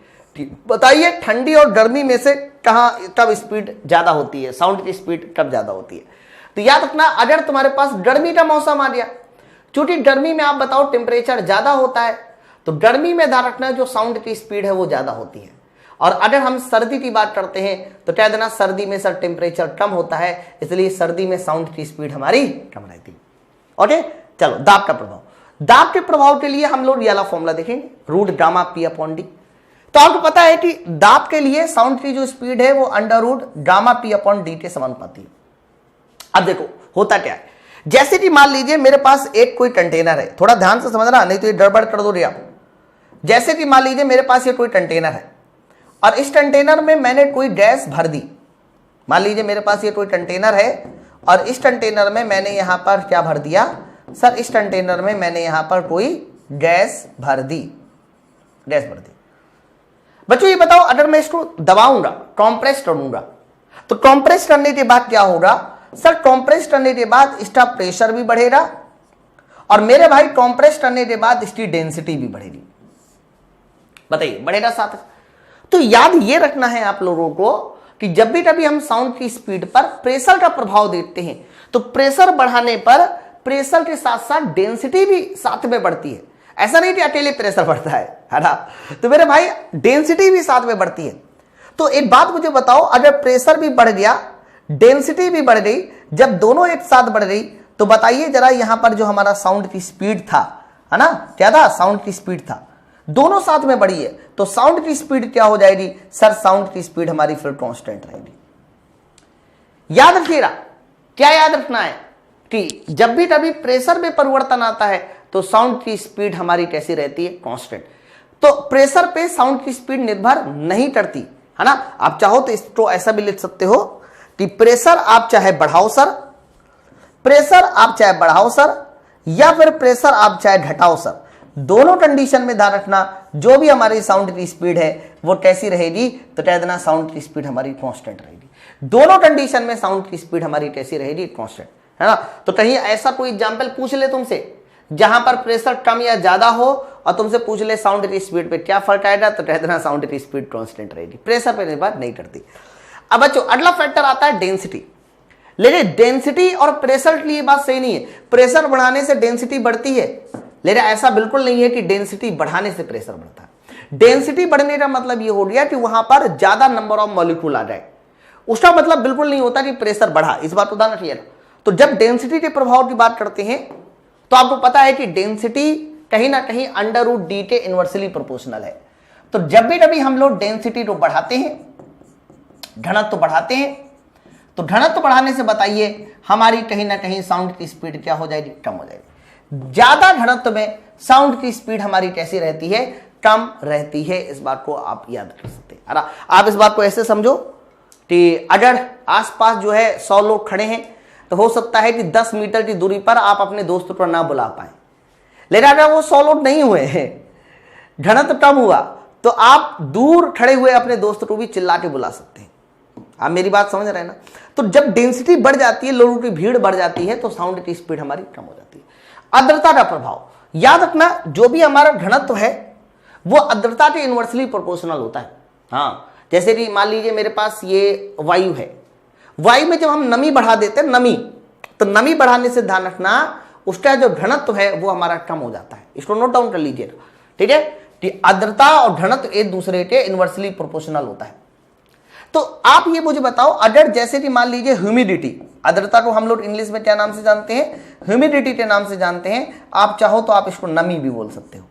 Speaker 1: बताइए ठंडी और गर्मी में से कब स्पीड ज्यादा होती है, साउंड की स्पीड कब ज्यादा होती है। तो याद रखना अगर तुम्हारे पास गर्मी का मौसम आ गया, क्योंकि गर्मी में आप बताओ टेम्परेचर ज्यादा होता है, तो गर्मी में ध्यान रखना जो साउंड की स्पीड है वो ज्यादा होती है। और अगर हम सर्दी की बात करते हैं तो कह देना सर्दी में सर टेम्परेचर कम होता है, इसलिए सर्दी में साउंड की स्पीड हमारी कम रहती है। ओके, चलो दाब का प्रभाव, दाब के प्रभाव के लिए हम लोग ये वाला फॉर्मूला देखेंगे √γ/p/d। तो आपको पता है कि दाब के लिए साउंड की जो स्पीड है वो √γ/p/d के समानुपाती है। अब देखो होता क्या है, जैसे कि मान लीजिए मेरे पास एक कोई कंटेनर है, थोड़ा ध्यान से समझना नहीं तो ये गड़बड़ कर दो रे आप। जैसे कि मान लीजिए मेरे पास ये कोई कंटेनर है और इस कंटेनर में मैंने कोई गैस भर दी। मान लीजिए मेरे पास ये कोई कंटेनर है और इस कंटेनर में मैंने यहां पर क्या भर दिया सर, इस कंटेनर में मैंने यहां पर कोई गैस भर दी, गैस भर दी। बच्चों ये बताओ अगर मैं इसको दबाऊंगा, कॉम्प्रेस करूंगा, तो कॉम्प्रेस करने के बाद क्या होगा सर, कॉम्प्रेस करने के बाद इसका प्रेशर भी बढ़ेगा और मेरे भाई कॉम्प्रेस करने के बाद इसकी डेंसिटी भी बढ़ेगी। बताइए बढ़ेगा साथ। तो याद ये रखना है आप लोगों को कि जब भी कभी हम साउंड की स्पीड पर प्रेशर का प्रभाव देखते हैं तो प्रेशर बढ़ाने पर प्रेशर के साथ साथ डेंसिटी भी साथ में बढ़ती है। ऐसा नहीं कि अकेले प्रेशर बढ़ता है ना, तो मेरे भाई डेंसिटी भी साथ में बढ़ती है। तो एक बात मुझे बताओ, अगर प्रेशर भी बढ़ गया, डेंसिटी भी बढ़ गई, जब दोनों एक साथ बढ़ गई तो बताइए जरा यहां पर जो हमारा साउंड की स्पीड था, है ना, क्या था, साउंड की स्पीड था, दोनों साथ में बढ़ी है, तो साउंड की स्पीड क्या हो जाएगी सर? साउंड की स्पीड हमारी फिर कांस्टेंट रहेगी। याद रखिएगा, क्या याद रखना है कि जब भी कभी प्रेशर में परिवर्तन आता है तो साउंड की स्पीड हमारी कैसी रहती है? कांस्टेंट। तो प्रेशर पे साउंड की स्पीड निर्भर नहीं करती है ना। आप चाहो तो इसको ऐसा भी लिख सकते हो कि प्रेशर आप चाहे बढ़ाओ सर, प्रेशर आप चाहे बढ़ाओ सर, या फिर प्रेशर आप चाहे घटाओ सर, दोनों कंडीशन में ध्यान रखना जो भी हमारी साउंड की स्पीड है वो कैसी रहेगी? तो कह देना साउंड की स्पीड हमारी कांस्टेंट रहेगी। दोनों कंडीशन में साउंड की स्पीड हमारी कैसी रहेगी? कांस्टेंट, है ना। तो कहीं ऐसा कोई एग्जांपल पूछ ले तुमसे जहां पर प्रेशर कम या ज्यादा हो और तुमसे पूछ ले साउंड की स्पीड पे क्या फर्क आएगा, तो कह देना साउंड की स्पीड कांस्टेंट रहेगी, प्रेशर पे निर्भर नहीं करती। अब बच्चों अगला फैक्टर आता है डेंसिटी। लेकिन डेंसिटी और प्रेशर के लिए बात सही नहीं है। प्रेशर बढ़ाने से डेंसिटी बढ़ती है, लेकिन ऐसा बिल्कुल नहीं है कि डेंसिटी बढ़ाने से प्रेशर बढ़ता है। डेंसिटी बढ़ने का मतलब ये हो गया कि वहां पर ज्यादा नंबर ऑफ मॉलिक्यूल आ जाए, उसका मतलब बिल्कुल नहीं होता कि प्रेशर बढ़ा। इस बात को ध्यान रखिएगा। तो जब डेंसिटी के प्रभाव की बात करते हैं तो आपको पता है कि डेंसिटी कहीं ना कहीं √d के इनवर्सली प्रोपोर्शनल है। तो जब भी कभी हम लोग डेंसिटी को बढ़ाते हैं, घनत्व बढ़ाते हैं, तो घनत्व बढ़ाने से बताइए हमारी कहीं ना कहीं साउंड की स्पीड क्या हो जाएगी? कम हो जाएगी। ज्यादा घनत्व में साउंड की स्पीड हमारी कैसी रहती है? कम रहती है। इस बात को आप याद रख सकते हैं। आप इस बात को ऐसे समझो कि अगर आसपास जो है 100 लोग खड़े हैं तो हो सकता है कि 10 मीटर की दूरी पर आप अपने दोस्त को ना बुला पाए, लेकिन अगर वो 100 लोग नहीं हुए हैं, घनत्व कम हुआ, तो आप दूर खड़े हुए अपने दोस्त को भी चिल्ला के बुला सकते हैं। आप मेरी बात समझ रहे हैं ना। तो जब डेंसिटी बढ़ जाती है, लोगों की भीड़ बढ़ जाती है, तो साउंड की स्पीड हमारी कम हो जाती है। आर्द्रता का प्रभाव याद रखना, जो भी हमारा घनत्व है वो आर्द्रता के इनवर्सली प्रोपोर्शनल होता है। हाँ, जैसे कि मान लीजिए मेरे पास ये वायु है, वायु में जब हम नमी बढ़ा देते हैं, नमी, तो नमी बढ़ाने से ध्यान रखना उसका जो घनत्व है वो हमारा कम हो जाता है। इसको नोट डाउन कर लीजिए, ठीक है। कि आर्द्रता और घनत्व एक दूसरे के इनवर्सली प्रोपोर्शनल होता है। तो आप ये मुझे बताओ, अगर जैसे कि मान लीजिए ह्यूमिडिटी, आर्द्रता को हम लोग इंग्लिश में क्या नाम से जानते हैं? ह्यूमिडिटी के नाम से जानते हैं। आप चाहो तो आप इसको नमी भी बोल सकते हो।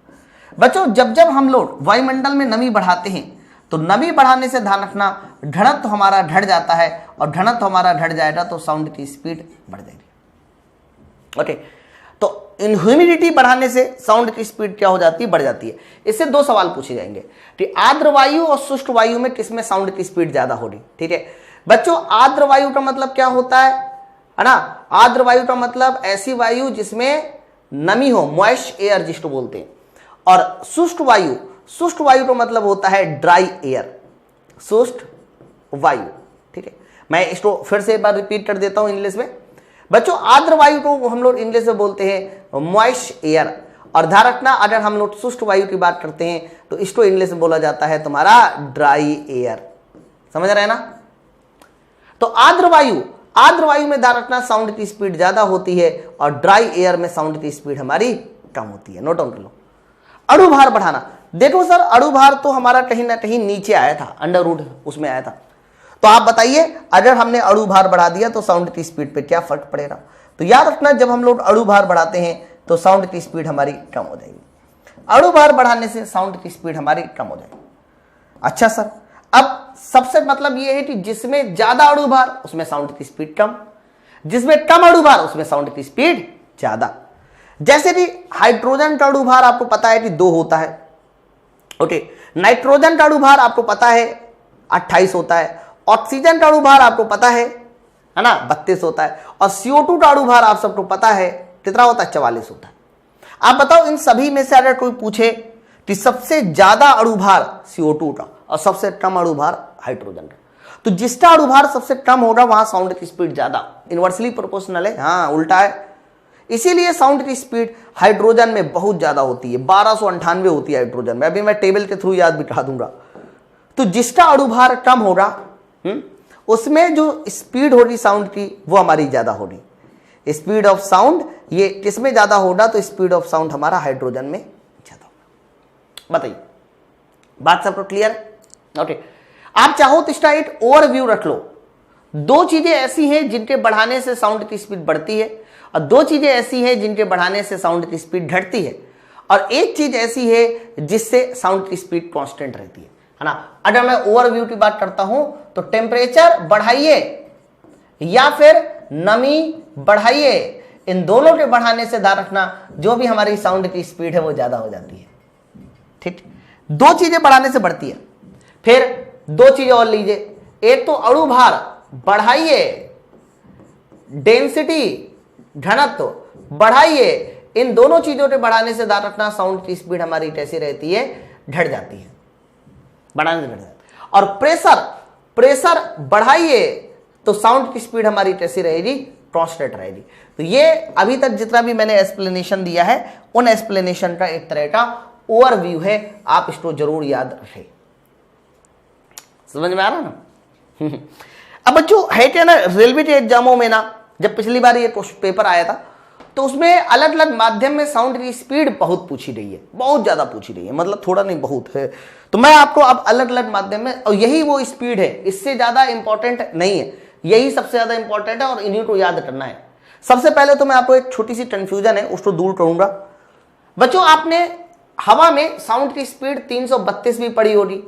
Speaker 1: बच्चों जब जब हम लोग वायुमंडल में नमी बढ़ाते हैं तो नमी बढ़ाने से ध्यान रखना घनत्व हमारा घट जाता है, और घनत्व हमारा घट जाएगा तो साउंड की स्पीड बढ़ जाएगी। ओके, तो इन ह्यूमिडिटी बढ़ाने से साउंड की स्पीड क्या हो जाती है? बढ़ जाती है। इससे 2 सवाल पूछे जाएंगे कि आर्द्र वायु और शुष्क वायु में किसमें साउंड की स्पीड ज्यादा होगी? ठीक है बच्चों, आर्द्र वायु का मतलब क्या होता है ना? आर्द्र वायु का मतलब ऐसी वायु जिसमें नमी हो, मॉइस्ट एयर जिसको बोलते हैं। और शुष्क वायु का मतलब होता है ड्राई एयर, शुष्क वायु। ठीक है, मैं इसको फिर से एक बार रिपीट कर देता हूं इंग्लिश में। बच्चों आर्द्र वायु को हम लोग इंग्लिश में बोलते हैं मॉइस्ट एयर, और ध्यान रखना अगर हम लोग शुष्क वायु की बात करते हैं तो इसको इंग्लिश में बोला जाता है तुम्हारा ड्राई एयर। समझ रहे हैं ना? तो आर्द्र वायु में ध्यान रखना साउंड की स्पीड ज्यादा होती है, और ड्राई एयर में साउंड की स्पीड हमारी कम होती है। नोट डाउन कर लो। अणुभार बढ़ाना, देखो सर अणुभार तो हमारा कहीं ना कहीं नीचे आया था, अंडर उसमें आया था। तो आप बताइए अगर हमने अणुभार बढ़ा दिया तो साउंड की स्पीड पे क्या फर्क पड़ेगा? तो याद रखना जब हम लोग अणुभार बढ़ाते हैं तो साउंड की स्पीड हमारी कम हो जाएगी। अणुभार बढ़ाने से साउंड की स्पीड हमारी कम हो जाएगी। अच्छा सर, अब सबसे मतलब ये है कि जिसमें ज्यादा अणुभार उसमें साउंड की स्पीड कम, जिसमें कम अणुभार उसमें साउंड की स्पीड ज्यादा। जैसे कि हाइड्रोजन का अणुभार आपको पता है कि 2 होता है। ओके, नाइट्रोजन का अणुभार आपको पता है 28 होता है, ऑक्सीजन का अणुभार आपको पता है ना 32 होता है, और CO2 का अणुभार आप सबको पता है कितना होता है? 44 होता है। आप बताओ इन सभी में से अगर कोई पूछे कि सबसे ज्यादा अणुभार CO2 का और सबसे कम अणुभार हाइड्रोजन का, तो जिसका अणुभार सबसे कम होगा वहां साउंड की स्पीड ज्यादा, इनवर्सली प्रोपोर्शनल है। हाँ, उल्टा है। इसीलिए साउंड की स्पीड हाइड्रोजन में बहुत ज्यादा होती है, 1298 होती है हाइड्रोजन में। अभी मैं टेबल के थ्रू याद बिठा दूंगा। तो जिसका अणुभार कम होगा उसमें जो स्पीड होगी साउंड की वो हमारी ज्यादा होगी। स्पीड ऑफ साउंड ये किसमें ज्यादा होगा? तो स्पीड ऑफ साउंड हमारा हाइड्रोजन में ज्यादा होगा। बताइए, बात सबको क्लियर है? ओके, आप चाहो तो इसका एक ओवरव्यू रख लो। 2 चीजें ऐसी हैं जिनके बढ़ाने से साउंड की स्पीड बढ़ती है, और 2 चीजें ऐसी हैं जिनके बढ़ाने से साउंड की स्पीड घटती है। और एक चीज ऐसी है जिससे साउंड की स्पीड कांस्टेंट रहती है ना। अगर मैं ओवरव्यू की बात करता हूं तो टेम्परेचर बढ़ाइए या फिर नमी बढ़ाइए, इन दोनों के बढ़ाने से ध्यान रखना जो भी हमारी साउंड की स्पीड है वो ज्यादा हो जाती है। ठीक, दो चीजें बढ़ाने से बढ़ती है। फिर दो चीजें और लीजिए, एक तो अणु भार बढ़ाइए, डेंसिटी घनत्व बढ़ाइए, इन दोनों चीजों के बढ़ाने से ध्यान रखना साउंड की स्पीड हमारी कैसी रहती है, घट जाती है, बढ़ाने से घट जाती है। और प्रेशर बढ़ाइए तो साउंड की स्पीड हमारी कैसी रहेगी, कांस्टेंट रहेगी। तो ये अभी तक जितना भी मैंने एक्सप्लेनेशन दिया है उन एक्सप्लेनेशन का एक तरह का ओवरव्यू है, आप इसको जरूर याद रखें। समझ में आ रहा ना। अब बच्चों है क्या ना, रेलवे के एग्जामों में ना जब पिछली बार ये पेपर आया था तो उसमें अलग अलग माध्यम में साउंड की स्पीड बहुत पूछी रही है, बहुत ज्यादा पूछी रही है, मतलब थोड़ा नहीं बहुत है। तो मैं आपको अब अलग अलग माध्यम में, और यही वो स्पीड है, इससे ज्यादा इंपॉर्टेंट नहीं है, यही सबसे ज्यादा इंपॉर्टेंट है और इन्हीं को याद करना है। सबसे पहले तो मैं आपको एक छोटी सी कंफ्यूजन है उसको दूर करूंगा। बच्चों आपने हवा में साउंड की स्पीड 332 भी पढ़ी होगी,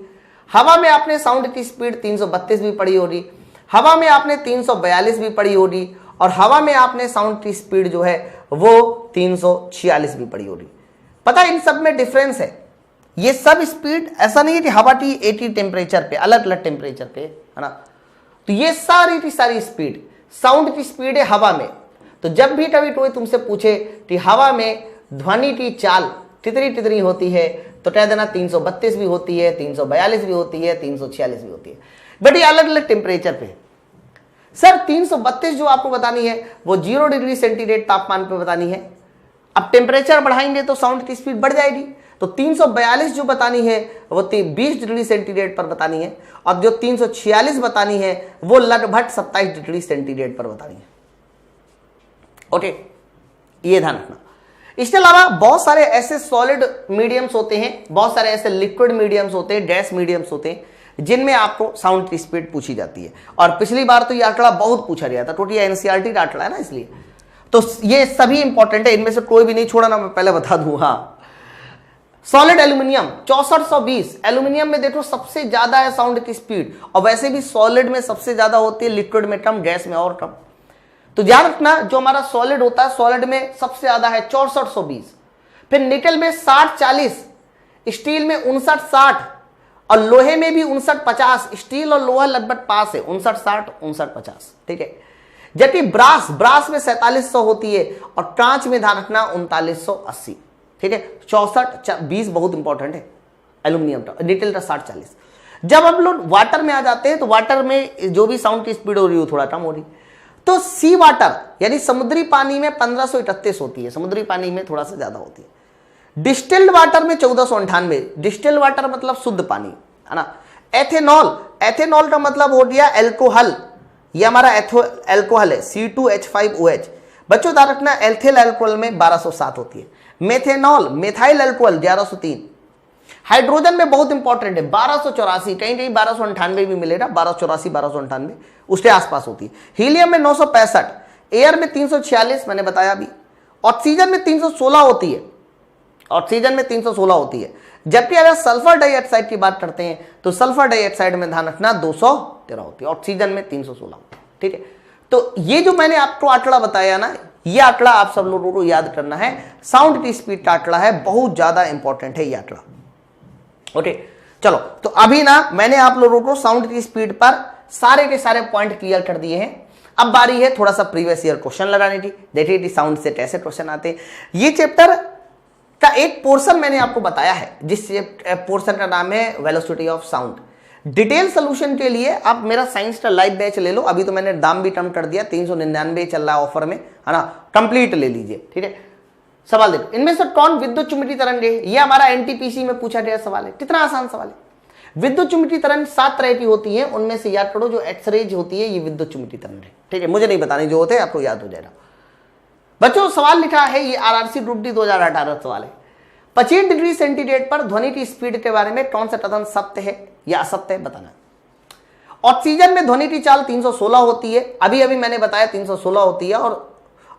Speaker 1: हवा में आपने साउंड की स्पीड 332 भी पढ़ी होगी, हवा में आपने 342 भी पढ़ी होगी, और हवा में आपने साउंड की स्पीड जो है वो 346 भी पढ़ी होगी। पता है इन सब में डिफरेंस है। ये सब स्पीड ऐसा नहीं है कि हवा की 80 टेम्परेचर पे, अलग अलग टेम्परेचर पे, है ना। तो ये सारी की सारी स्पीड साउंड की स्पीड है हवा में। तो जब भी कभी कोई तुमसे पूछे कि हवा में ध्वनि की चाल कितनी कितनी होती है तो कह देना 332 भी होती है, 342 भी होती है, 346 भी होती है। बट ये अलग अलग टेम्परेचर पे। सर 332 जो आपको बतानी है वो 0 डिग्री सेंटीग्रेड तापमान पे बतानी है। अब टेम्परेचर बढ़ाएंगे तो साउंड की स्पीड बढ़ जाएगी। तो 342 जो बतानी है वो 20 डिग्री सेंटीग्रेड पर बतानी है, और जो 346 बतानी है वो लगभग 27 डिग्री सेंटीग्रेड पर बतानी है। ओके, ये ध्यान रखना। इसके अलावा बहुत सारे ऐसे सॉलिड मीडियम्स होते हैं, बहुत सारे ऐसे लिक्विड मीडियम्स होते हैं, गैस मीडियम्स होते हैं जिनमें आपको साउंड की स्पीड पूछी जाती है। और पिछली बार तो ये आंकड़ा बहुत पूछा गया था क्योंकि ये एनसीईआरटी का आंकड़ा है ना, इसलिए तो ये सभी इंपॉर्टेंट है, इनमें से कोई भी नहीं छोड़ा ना, मैं पहले बता दूं। हाँ, सॉलिड एल्यूमिनियम 6420, एल्यूमिनियम में देखो सबसे ज्यादा है साउंड की स्पीड, और वैसे भी सॉलिड में सबसे ज्यादा होती है, लिक्विड में कम, गैस में और कम। तो ध्यान रखना जो हमारा सॉलिड होता है, सॉलिड में सबसे ज्यादा है 6420, फिर निकल में 6040, स्टील में 5960, और लोहे में भी 5950। स्टील और लोहा लगभग पास है, 5960 5950, ठीक है। जबकि ब्रास में 4700 होती है, और कांच में ध्यान रखना 3980, ठीक है। 6420 बहुत इंपॉर्टेंट है एल्यूमिनियम का, निकल का 6040। जब हम लोग वाटर में आ जाते हैं तो वाटर में जो भी साउंड की स्पीड हो रही है थोड़ा कम हो रही। तो सी वाटर यानी समुद्री पानी में 1531 होती है, समुद्री पानी में थोड़ा सा ज्यादा होती है। डिस्टिल्ड वाटर में 1498, डिस्टिल्ड वाटर मतलब शुद्ध पानी, है ना। एथेनॉल का मतलब हो गया एल्कोहल, ये हमारा एल्कोहल है, C2H5OH। बच्चों ध्यान रखना एल्थिल अल्कोहल में 1207 होती है। Methanol methyl alcohol 1103। हाइड्रोजन में बहुत इंपॉर्टेंट है 1284, कहीं कहीं 1298 भी मिलेगा, 1284 1298 उसके आसपास होती है। हीलियम में 965, एयर में 346 मैंने बताया अभी, ऑक्सीजन में 316 होती है, ऑक्सीजन में 316 होती है। जबकि अगर सल्फर डाइऑक्साइड की बात करते हैं तो सल्फर डाइऑक्साइड में ध्यान रखना 213 होती है, ऑक्सीजन में 316, ठीक है। तो ये जो मैंने आपको आंकड़ा बताया ना, ये आंकड़ा आप सब लोगों को याद करना है। साउंड की स्पीड का आंकड़ा है, बहुत ज्यादा इंपॉर्टेंट है ये आंकड़ा। ओके चलो, तो अभी ना मैंने आप लोगों को साउंड की स्पीड पर सारे के सारे पॉइंट क्लियर कर दिए हैं। अब बारी है थोड़ा सा प्रीवियस ईयर क्वेश्चन लगाने की, देखिए कि साउंड से कैसे क्वेश्चन आते हैं। ये चैप्टर का एक पोर्शन मैंने आपको बताया है, जिस पोर्शन का नाम है velocity of sound. Detail solution के लिए आप मेरा साइंस का लाइव बैच ले लो, अभी तो मैंने दाम भी कम कर दिया, 399 चल रहा है ऑफर में, है ना, कंप्लीट ले लीजिए, ठीक है। सवाल देखो, इनमें से कौन विद्युत चुंबकीय तरंग है? ये हमारा एनटीपीसी में पूछा गया सवाल है, कितना आसान सवाल है। विद्युत चुंबकीय तरंग 7 तरह की होती है, उनमें से याद करो जो एक्सरेज होती है ये विद्युत चुंबकीय तरंग है, ठीक है। मुझे नहीं बताने जो होते हैं, आपको याद हो जाएगा। बच्चों सवाल लिखा है, ये आरआरसी ग्रुप डी 2018 सवाल है। 25 डिग्री सेंटीग्रेड पर ध्वनि की स्पीड के बारे में कौन सा कथन सत्य है या असत्य है, बताना। ऑक्सीजन में ध्वनि की चाल 316 होती है, अभी अभी मैंने बताया 316 होती है। और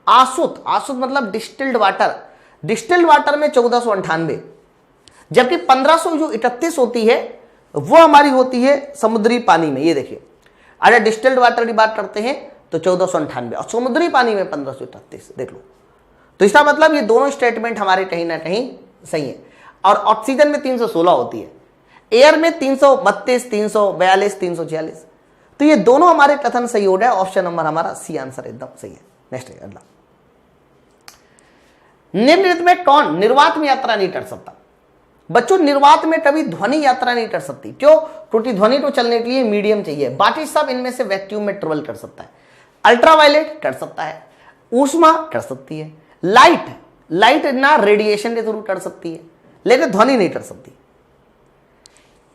Speaker 1: आसुत मतलब डिस्टिल्ड वाटर, डिस्टिल्ड वाटर में 1498, जबकि 1531 होती है वो हमारी होती है समुद्री पानी में। ये देखिए, अगर डिस्टिल्ड वाटर की बात करते हैं तो 1498 और समुद्री पानी में 1531, देख लो। तो इसका मतलब ये दोनों स्टेटमेंट हमारे कहीं ना कहीं सही है। और ऑक्सीजन में 316 होती है, एयर में 332, 342, 346। तो ये दोनों हमारे कथन सही हो रहे हैं। ऑप्शन नंबर हमारा सी आंसर एकदम सही है। नेक्स्ट है अगला, निम्नलिखित में कौन निर्वात में यात्रा नहीं कर सकता? बच्चों, निर्वात में कभी ध्वनि यात्रा नहीं कर सकती। क्यों? क्योंकि ध्वनि को चलने के लिए मीडियम चाहिए। बाकी सब इनमें से वैक्यूम में ट्रेवल कर सकता है। अल्ट्रावायलेट कर सकता है, ऊष्मा कर सकती है, लाइट ना रेडिएशन के थ्रू कर सकती है, लेकिन ध्वनि नहीं कर सकती।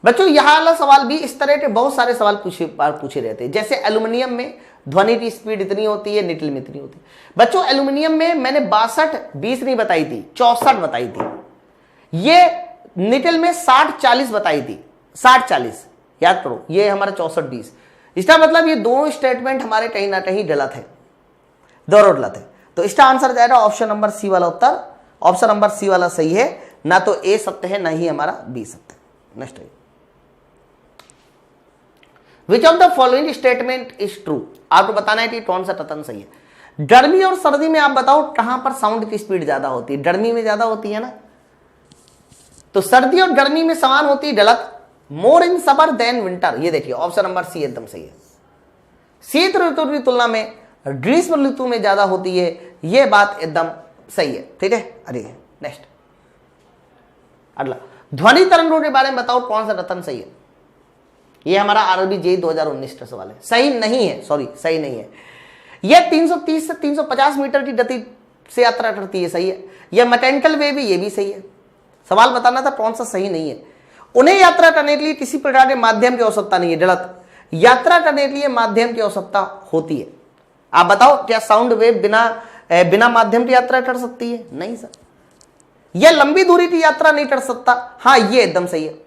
Speaker 1: बच्चों, यहां वाला सवाल भी इस तरह के बहुत सारे सवाल पूछे रहते हैं। जैसे एल्यूमिनियम में ध्वनि की स्पीड इतनी होती है, निकल में इतनी होती है। बच्चों, एल्यूमिनियम में मैंने 62 20 नहीं बताई थी, 64 बताई थी। ये निकल में 60 40 बताई थी, 60 40 याद करो। ये हमारा 64 20। इसका मतलब ये दोनों स्टेटमेंट हमारे कहीं ना कहीं गलत है, दोनों गलत है। तो इसका आंसर जाएगा ऑप्शन नंबर सी वाला उत्तर। ऑप्शन नंबर सी वाला सही है, ना तो ए सत्य है ना ही हमारा बी सत्य है। नेक्स्ट है, which of the following statement is true? आपको बताना है कि कौन सा कथन सही है। गर्मी और सर्दी में आप बताओ कहां पर साउंड की स्पीड ज्यादा होती है? गर्मी में ज्यादा होती है ना, तो सर्दी और गर्मी में समान होती है, गलत। मोर इन समर देन विंटर, ये देखिए ऑप्शन नंबर सी एकदम सही है। शीत ऋतु की तुलना में ग्रीष्म ऋतु में ज्यादा होती है, ये बात एकदम सही है। ठीक है, अरे नेक्स्ट अगला, ध्वनि तरंगों के बारे में बताओ कौन सा कथन सही है? ये हमारा आरबी जेई 2019 का सवाल है। सही नहीं है, सॉरी सही नहीं है। यह 330 से 350 मीटर की गति से यात्रा करती है, सही है। यह मैकेनिकल वेव है, ये भी सही है। सवाल बताना था कौन सा सही नहीं है। उन्हें यात्रा करने के लिए किसी प्रकार के माध्यम की आवश्यकता नहीं है, गलत। यात्रा करने के लिए माध्यम की आवश्यकता होती है। आप बताओ, क्या साउंड वेव बिना माध्यम की यात्रा कर सकती है? नहीं सर। यह लंबी दूरी की यात्रा नहीं कर सकता, हाँ ये एकदम सही है।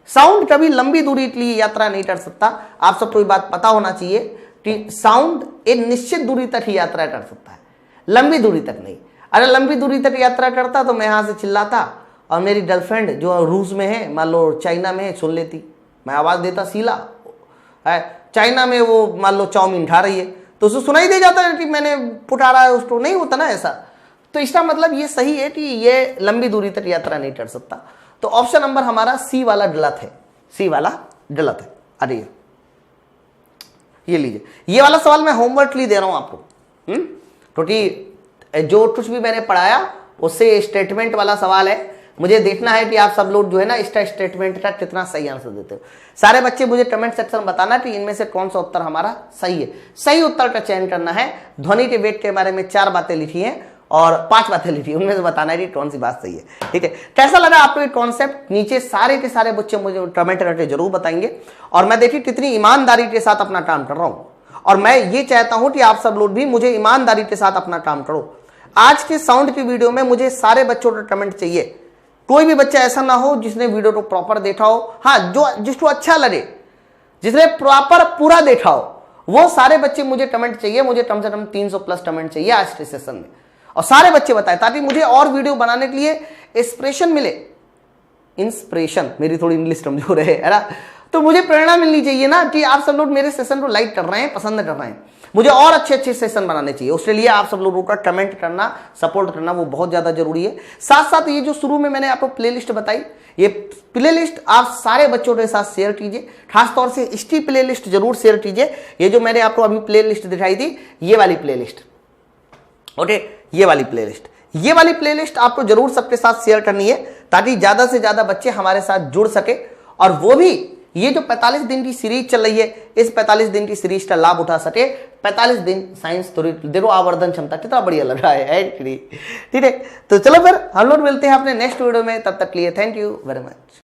Speaker 1: साउंड कभी लंबी दूरी के लिए यात्रा नहीं कर सकता। आप सबको ये बात पता होना चाहिए कि साउंड एक निश्चित दूरी तक ही यात्रा कर सकता है, लंबी दूरी तक नहीं। अरे लंबी दूरी तक यात्रा करता तो मैं यहां से चिल्लाता और मेरी गर्लफ्रेंड जो रूस में है, मान लो चाइना में है, सुन लेती। मैं आवाज देता सीला है, चाइना में वो मान लो चाउमीन खा रही है तो उसको सुनाई दे जाता है कि मैंने पुटा रहा है उसको, नहीं होता ना ऐसा। तो इसका मतलब ये सही है कि ये लंबी दूरी तक यात्रा नहीं कर सकता। तो ऑप्शन नंबर हमारा सी वाला गलत है, सी वाला गलत है। अरे ये लीजिए, ये वाला सवाल मैं होमवर्क के लिए दे रहा हूं आपको, क्योंकि जो कुछ भी मैंने पढ़ाया उससे स्टेटमेंट वाला सवाल है। मुझे देखना है कि आप सब लोग जो है ना इसका स्टेटमेंट का कितना सही आंसर देते हो। सारे बच्चे मुझे कमेंट सेक्शन में बताना कि इनमें से कौन सा उत्तर हमारा सही है। सही उत्तर का चयन करना है। ध्वनि के वेग के बारे में 4 बातें लिखी हैं और 5 बातें लिखी है, उनमें से बताना है कि कौन सी बात सही है। ठीक है, कैसा लगा आपको ये कॉन्सेप्ट? नीचे सारे के सारे बच्चे मुझे कमेंट करके जरूर बताएंगे। और मैं देखिए कितनी ईमानदारी के साथ अपना काम कर रहा हूं, और मैं ये चाहता हूं कि आप सब लोग भी मुझे ईमानदारी के साथ अपना काम करो। आज के साउंड की वीडियो में मुझे सारे बच्चों का कमेंट चाहिए। कोई भी बच्चा ऐसा ना हो जिसने वीडियो को प्रॉपर देखा हो, हाँ जिसको अच्छा लगे, जिसने प्रॉपर पूरा देखा हो, वो सारे बच्चे मुझे कमेंट चाहिए। मुझे कम से कम 300 प्लस कमेंट चाहिए आज के सेशन में, और सारे बच्चे बताएं ताकि मुझे और वीडियो बनाने के लिए इंस्पिरेशन मिले। इंस्पिरेशन, मेरी थोड़ी इंग्लिश कमजोर है ना, तो मुझे प्रेरणा मिलनी चाहिए ना कि आप सब लोग मेरे सेशन को लाइक कर रहे हैं, पसंद कर रहे हैं। मुझे और अच्छे अच्छे सेशन बनाने चाहिए। उसके लिए आप सब लोगों का कमेंट करना, सपोर्ट करना वो बहुत ज्यादा जरूरी है। साथ साथ ये जो शुरू में मैंने आपको प्लेलिस्ट बताई, ये प्लेलिस्ट आप सारे बच्चों के साथ शेयर कीजिए। खासतौर से इसकी प्लेलिस्ट जरूर शेयर कीजिए। ये जो मैंने आपको अभी प्लेलिस्ट दिखाई थी, ये वाली प्लेलिस्ट, ओके, ये वाली प्लेलिस्ट आपको जरूर सबके साथ शेयर करनी है ताकि ज्यादा से ज्यादा बच्चे हमारे साथ जुड़ सके। और वो भी ये जो 45 दिन की सीरीज चल रही है, इस 45 दिन की सीरीज का लाभ उठा सके। 45 दिन साइंस थ्योरी, देखो आवर्धन क्षमता कितना बढ़िया लग रहा है। ठीक है, तो चलो फिर हम लोग मिलते हैं अपने नेक्स्ट वीडियो में। तब तक के लिए थैंक यू वेरी मच।